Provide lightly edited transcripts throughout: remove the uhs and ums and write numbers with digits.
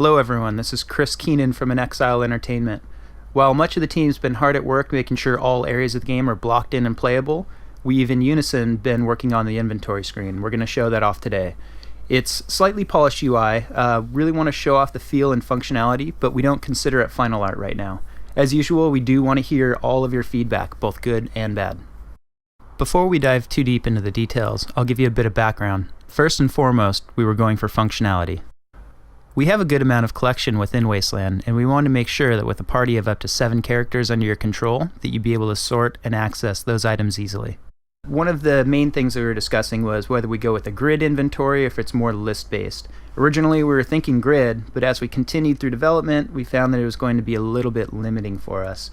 Hello everyone, this is Chris Keenan from inXile Entertainment. While much of the team's been hard at work making sure all areas of the game are blocked in and playable, we've in unison been working on the inventory screen. We're going to show that off today. It's slightly polished UI, really want to show off the feel and functionality, but we don't consider it final art right now. As usual, we do want to hear all of your feedback, both good and bad. Before we dive too deep into the details, I'll give you a bit of background. First and foremost, we were going for functionality. We have a good amount of collection within Wasteland, and we wanted to make sure that with a party of up to 7 characters under your control, that you'd be able to sort and access those items easily. One of the main things that we were discussing was whether we go with a grid inventory or if it's more list-based. Originally we were thinking grid, but as we continued through development, we found that it was going to be a little bit limiting for us.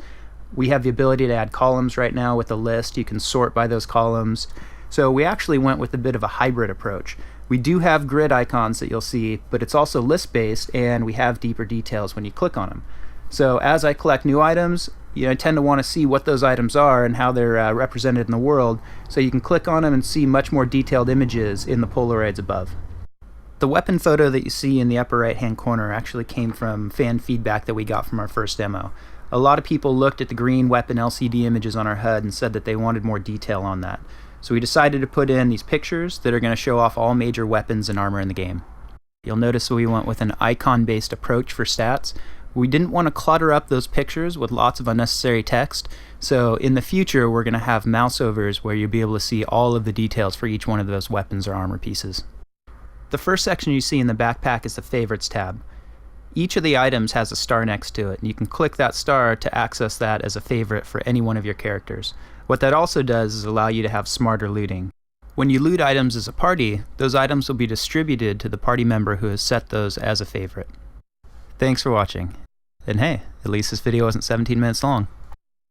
We have the ability to add columns right now with a list. You can sort by those columns. So we actually went with a bit of a hybrid approach. We do have grid icons that you'll see, but it's also list-based, and we have deeper details when you click on them. So as I collect new items, I tend to want to see what those items are and how they're represented in the world, so you can click on them and see much more detailed images in the Polaroids above. The weapon photo that you see in the upper right-hand corner actually came from fan feedback that we got from our first demo. A lot of people looked at the green weapon LCD images on our HUD and said that they wanted more detail on that. So we decided to put in these pictures that are going to show off all major weapons and armor in the game. You'll notice we went with an icon-based approach for stats. We didn't want to clutter up those pictures with lots of unnecessary text, so in the future we're going to have mouse overs where you'll be able to see all of the details for each one of those weapons or armor pieces. The first section you see in the backpack is the Favorites tab. Each of the items has a star next to it, and you can click that star to access that as a favorite for any one of your characters. What that also does is allow you to have smarter looting. When you loot items as a party, those items will be distributed to the party member who has set those as a favorite. Thanks for watching. And hey, at least this video wasn't 17 minutes long.